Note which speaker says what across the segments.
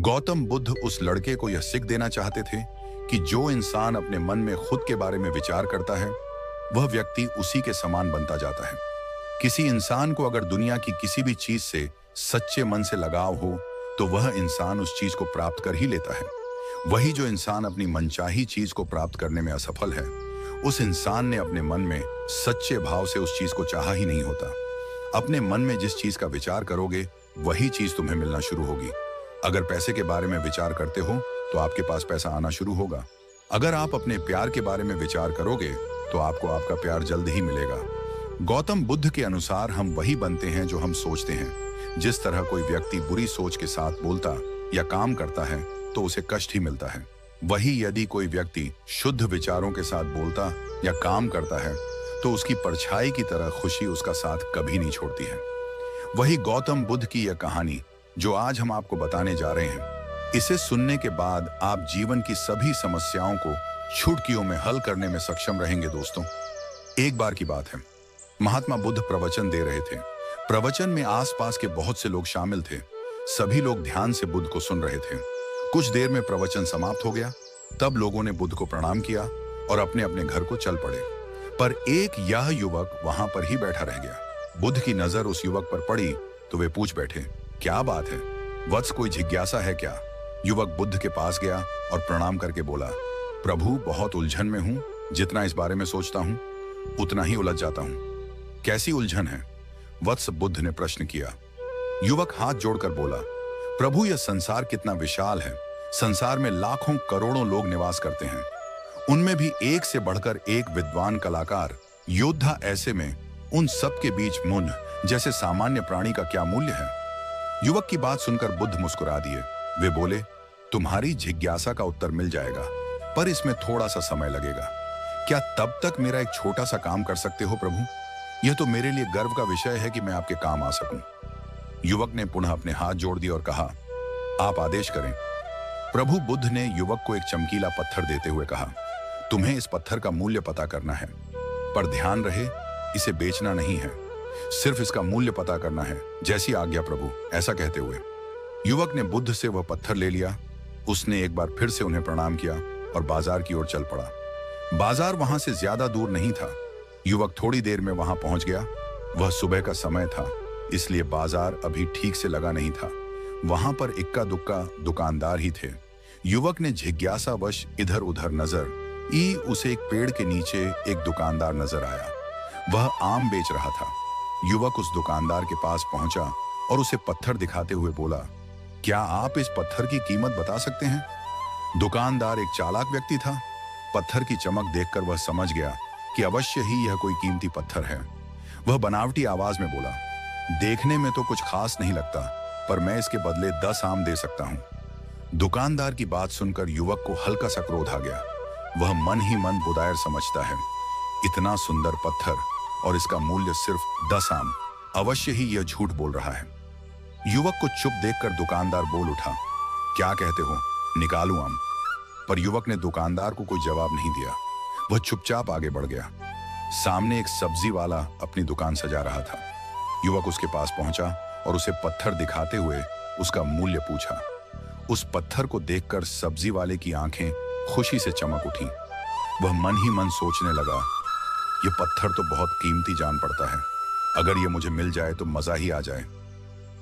Speaker 1: गौतम बुद्ध उस लड़के को यह सीख देना चाहते थे कि जो इंसान अपने मन में खुद के बारे में विचार करता है वह व्यक्ति उसी के समान बनता जाता है। किसी इंसान को अगर दुनिया की किसी भी चीज से सच्चे मन से लगाव हो तो वह इंसान उस चीज को प्राप्त कर ही लेता है। वही जो इंसान अपनी मनचाही चीज को प्राप्त करने में असफल है, उस इंसान ने अपने मन में सच्चे भाव से उस चीज को चाहा ही नहीं होता। अपने मन में जिस चीज का विचार करोगे वही चीज तुम्हें मिलना शुरू होगी। अगर पैसे के बारे में विचार करते हो तो आपके पास पैसा आना शुरू होगा। अगर आप अपने प्यार के बारे में विचार करोगे तो आपको आपका प्यार जल्द ही मिलेगा। गौतम बुद्ध के अनुसार हम वही बनते हैं जो हम सोचते हैं। जिस तरह कोई व्यक्ति बुरी सोच के साथ बोलता या काम करता है तो उसे कष्ट ही मिलता है, वही यदि कोई व्यक्ति शुद्ध विचारों के साथ बोलता या काम करता है तो उसकी परछाई की तरह खुशी उसका साथ कभी नहीं छोड़ती है। वही गौतम बुद्ध की यह कहानी जो आज हम आपको बताने जा रहे हैं, इसे सुनने के बाद आप जीवन की सभी समस्याओं को चुटकियों में हल करने में सक्षम रहेंगे। दोस्तों, एक बार की बात है, महात्मा बुद्ध प्रवचन दे रहे थे। प्रवचन में आसपास के बहुत से लोग शामिल थे। सभी लोग ध्यान से बुद्ध को सुन रहे थे। कुछ देर में प्रवचन समाप्त हो गया। तब लोगों ने बुद्ध को प्रणाम किया और अपने अपने घर को चल पड़े। पर एक यह युवक वहां पर ही बैठा रह गया। बुद्ध की नजर उस युवक पर पड़ी तो वे पूछ बैठे, क्या बात है वत्स, कोई जिज्ञासा है क्या? युवक बुद्ध के पास गया और प्रणाम करके बोला, प्रभु, बहुत उलझन में हूं। जितना इस बारे में सोचता हूं उतना ही उलझ जाता हूं। कैसी उलझन है वत्स? बुद्ध ने प्रश्न किया। युवक हाथ जोड़कर बोला, प्रभु, यह संसार कितना विशाल है। संसार में लाखों करोड़ों लोग निवास करते हैं। उनमें भी एक से बढ़कर एक विद्वान, कलाकार, योद्धा। ऐसे में उन सब के बीच मुन जैसे सामान्य प्राणी का क्या मूल्य है? युवक की बात सुनकर बुद्ध मुस्कुरा दिए। वे बोले, तुम्हारी जिज्ञासा का उत्तर मिल जाएगा, पर इसमें थोड़ा सा समय लगेगा। क्या तब तक मेरा एक छोटा सा काम कर सकते हो प्रभु? यह तो मेरे लिए गर्व का विषय है कि मैं आपके काम आ सकूं। युवक ने पुनः अपने हाथ जोड़ दिए और कहा, आप आदेश करें। प्रभु बुद्ध ने युवक को एक चमकीला पत्थर देते हुए कहा, तुम्हें इस पत्थर का मूल्य पता करना है, पर ध्यान रहे इसे बेचना नहीं है, सिर्फ इसका मूल्य पता करना है। जैसी आज्ञा प्रभु। ऐसा कहते हुए युवक ने बुद्ध से वह पत्थर ले लिया। उसने एक बार फिर से उन्हें प्रणाम किया और बाजार की ओर चल पड़ा। बाजार वहां से ज्यादा दूर नहीं था। युवक थोड़ी देर में वहां पहुंच गया। वह सुबह का समय था, इसलिए बाजार अभी ठीक से लगा नहीं था। वहां पर इक्का दुक्का दुकानदार ही थे। युवक ने जिज्ञासावश इधर उधर नजर ई। उसे एक पेड़ के नीचे एक दुकानदार नजर आया। वह आम बेच रहा था। युवक उस दुकानदार के पास पहुंचा और उसे पत्थर दिखाते हुए बोला, क्या आप इस पत्थर की कीमत बता सकते हैं? दुकानदार एक चालाक व्यक्ति था। पत्थर की चमक देखकर वह समझ गया कि अवश्य ही यह कोई कीमती पत्थर है। वह बनावटी आवाज में बोला, देखने में तो कुछ खास नहीं लगता, पर मैं इसके बदले 10 आम दे सकता हूं। दुकानदार की बात सुनकर युवक को हल्का सा क्रोध आ गया। वह मन ही मन बुदायर समझता है, इतना सुंदर पत्थर और इसका मूल्य सिर्फ 10 आम, अवश्य ही यह झूठ बोल रहा है। युवक को चुप देखकर दुकानदार बोल उठा, क्या कहते हो, निकालूं आम? पर युवक ने दुकानदार को कोई जवाब नहीं दिया। वह चुपचाप आगे बढ़ गया। सामने एक सब्जी वाला अपनी दुकान सजा रहा था। युवक उसके पास पहुंचा और उसे पत्थर दिखाते हुए उसका मूल्य पूछा। उस पत्थर को देखकर सब्जी वाले की आंखें खुशी से चमक उठी। वह मन ही मन सोचने लगा, यह पत्थर तो बहुत कीमती जान पड़ता है। अगर यह मुझे मिल जाए तो मजा ही आ जाए।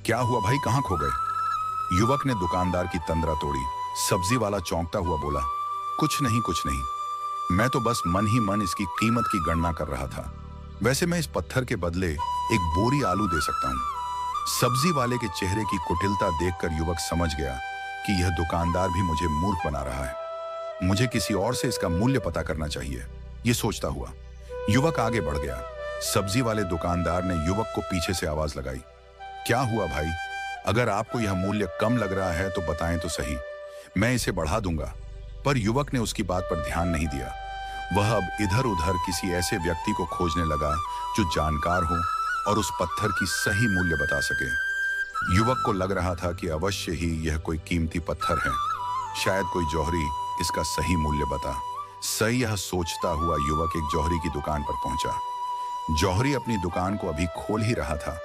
Speaker 1: क्या हुआ भाई, कहां खो गए? युवक ने दुकानदार की तंद्रा तोड़ी। सब्जी वाला चौंकता हुआ बोला, कुछ नहीं कुछ नहीं, मैं तो बस मन ही मन इसकी कीमत की गणना कर रहा था। वैसे मैं इस पत्थर के बदले एक बोरी आलू दे सकता हूं। सब्जी वाले के चेहरे की कुटिलता देखकर युवक समझ गया कि यह दुकानदार भी मुझे मूर्ख बना रहा है। मुझे किसी और से इसका मूल्य पता करना चाहिए। यह सोचता हुआ युवक आगे बढ़ गया। सब्जी वाले दुकानदार ने युवक को पीछे से आवाज लगाई, क्या हुआ भाई? अगर आपको यह मूल्य कम लग रहा है तो बताएं तो सही, मैं इसे बढ़ा दूंगा। पर युवक ने उसकी बात पर ध्यान नहीं दिया। वह अब इधर उधर किसी ऐसे व्यक्ति को खोजने लगा जो जानकार हो और उस पत्थर की सही मूल्य बता सके। युवक को लग रहा था कि अवश्य ही यह कोई कीमती पत्थर है, शायद कोई जौहरी इसका सही मूल्य बता। सही यह सोचता हुआ युवक एक जौहरी की दुकान पर पहुंचा। जौहरी अपनी दुकान को अभी खोल ही रहा था।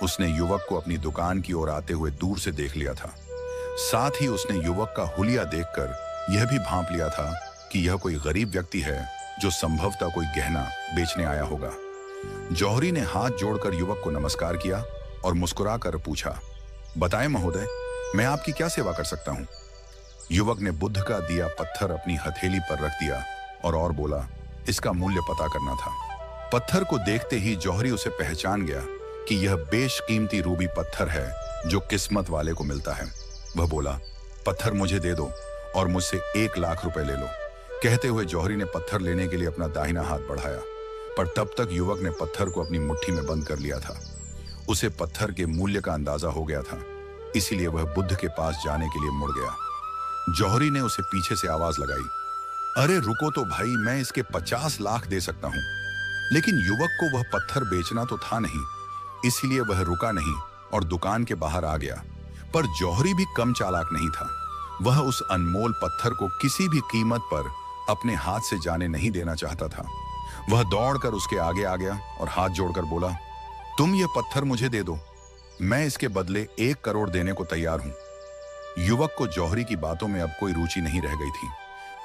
Speaker 1: उसने युवक को अपनी दुकान की ओर आते हुए दूर से देख लिया था। साथ ही उसने युवक का हुलिया देखकर यह भी भांप लिया था कि यह कोई गरीब व्यक्ति है जो संभवतः कोई गहना बेचने आया होगा। जौहरी ने हाथ जोड़कर युवक को नमस्कार किया और मुस्कुराकर पूछा, बताएं महोदय, मैं आपकी क्या सेवा कर सकता हूं? युवक ने बुद्ध का दिया पत्थर अपनी हथेली पर रख दिया और बोला, इसका मूल्य पता करना था। पत्थर को देखते ही जौहरी उसे पहचान गया कि यह बेशकीमती रूबी पत्थर है जो किस्मत वाले को मिलता है। वह बोला, पत्थर मुझे दे दो और मुझसे 1 लाख रुपए ले लो। कहते हुए जौहरी ने पत्थर लेने के लिए अपना दाहिना हाथ बढ़ाया, पर तब तक युवक ने पत्थर को अपनी मुट्ठी में बंद कर लिया था। उसे पत्थर के मूल्य का अंदाजा हो गया था, इसीलिए वह बुद्ध के पास जाने के लिए मुड़ गया। जौहरी ने उसे पीछे से आवाज लगाई, अरे रुको तो भाई, मैं इसके 50 लाख दे सकता हूं। लेकिन युवक को वह पत्थर बेचना तो था नहीं, इसलिए वह रुका नहीं और दुकान के बाहर आ गया। पर जौहरी भी कम चालाक नहीं था। वह उस अनमोल पत्थर को किसी भी कीमत पर अपने हाथ से जाने नहीं देना चाहता था। वह दौड़कर उसके आगे आ गया और हाथ जोड़कर बोला, तुम ये पत्थर मुझे दे दो, मैं इसके बदले 1 करोड़ देने को तैयार हूं। युवक को जौहरी की बातों में अब कोई रुचि नहीं रह गई थी।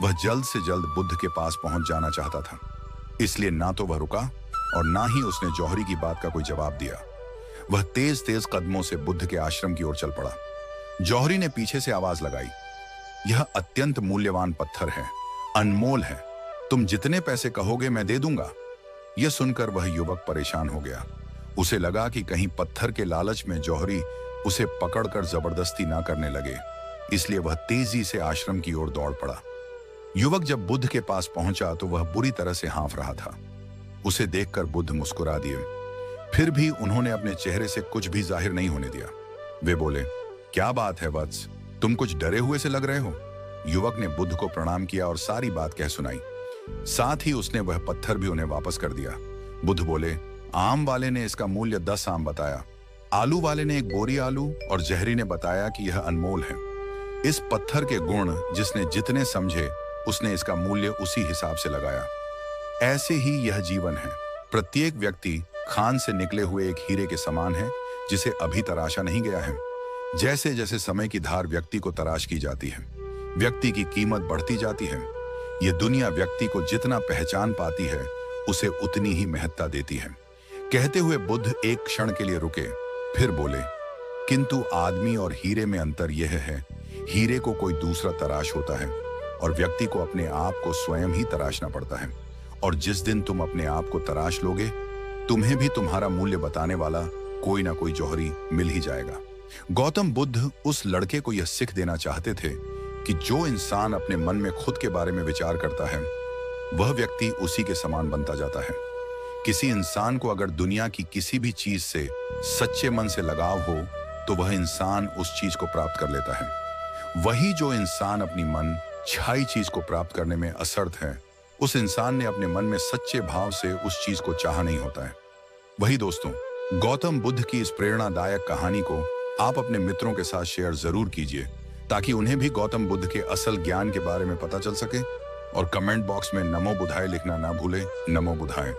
Speaker 1: वह जल्द से जल्द बुद्ध के पास पहुंच जाना चाहता था, इसलिए ना तो वह रुका और ना ही उसने जौहरी की बात का कोई जवाब दिया। वह तेज तेज कदमों से बुद्ध के आश्रम की ओर चल पड़ा। जौहरी ने पीछे से आवाज लगाई, यह अत्यंत मूल्यवान पत्थर है, अनमोल है, तुम जितने पैसे कहोगे मैं दे दूंगा। यह सुनकर वह युवक परेशान हो गया। उसे लगा कि कहीं पत्थर के लालच में जौहरी उसे पकड़कर जबरदस्ती ना करने लगे, इसलिए वह तेजी से आश्रम की ओर दौड़ पड़ा। युवक जब बुद्ध के पास पहुंचा तो वह बुरी तरह से हाँफ रहा था। उसे देखकर बुद्ध मुस्कुरा दिए, फिर भी उन्होंने अपने चेहरे से कुछ भी जाहिर नहीं होने दिया। वे बोले, क्या बात है वत्स, तुम कुछ डरे हुए से लग रहे हो। युवक ने बुद्ध को प्रणाम किया और सारी बात कह सुनाई। साथ ही उसने वह पत्थर भी उन्हें वापस कर दिया। बुद्ध बोले, आम वाले ने इसका मूल्य 10 आम बताया, आलू वाले ने 1 बोरी आलू और जहरी ने बताया कि यह अनमोल है। इस पत्थर के गुण जिसने जितने समझे उसने इसका मूल्य उसी हिसाब से लगाया। ऐसे ही यह जीवन है। प्रत्येक व्यक्ति खान से निकले हुए एक हीरे के समान है जिसे अभी तराशा नहीं गया है। जैसे जैसे समय की धार व्यक्ति को तराश की जाती है, व्यक्ति की कीमत बढ़ती जाती है। यह दुनिया व्यक्ति को जितना पहचान पाती है उसे उतनी ही महत्ता देती है। कहते हुए बुद्ध एक क्षण के लिए रुके, फिर बोले, किंतु आदमी और हीरे में अंतर यह है, हीरे को कोई दूसरा तराश होता है और व्यक्ति को अपने आप को स्वयं ही तराशना पड़ता है। और जिस दिन तुम अपने आप को तराश लोगे, तुम्हें भी तुम्हारा मूल्य बताने वाला कोई ना कोई जौहरी मिल ही जाएगा। गौतम बुद्ध उस लड़के को यह सीख देना चाहते थे कि जो इंसान अपने मन में खुद के बारे में विचार करता है, वह व्यक्ति उसी के समान बनता जाता है। किसी इंसान को अगर दुनिया की किसी भी चीज से सच्चे मन से लगाव हो तो वह इंसान उस चीज को प्राप्त कर लेता है। वही जो इंसान अपनी मन छाई चीज को प्राप्त करने में असमर्थ है, उस इंसान ने अपने मन में सच्चे भाव से उस चीज को चाहा नहीं होता है। वही दोस्तों, गौतम बुद्ध की इस प्रेरणादायक कहानी को आप अपने मित्रों के साथ शेयर जरूर कीजिए ताकि उन्हें भी गौतम बुद्ध के असल ज्ञान के बारे में पता चल सके। और कमेंट बॉक्स में नमो बुद्धाय लिखना ना भूले। नमो बुद्धाय।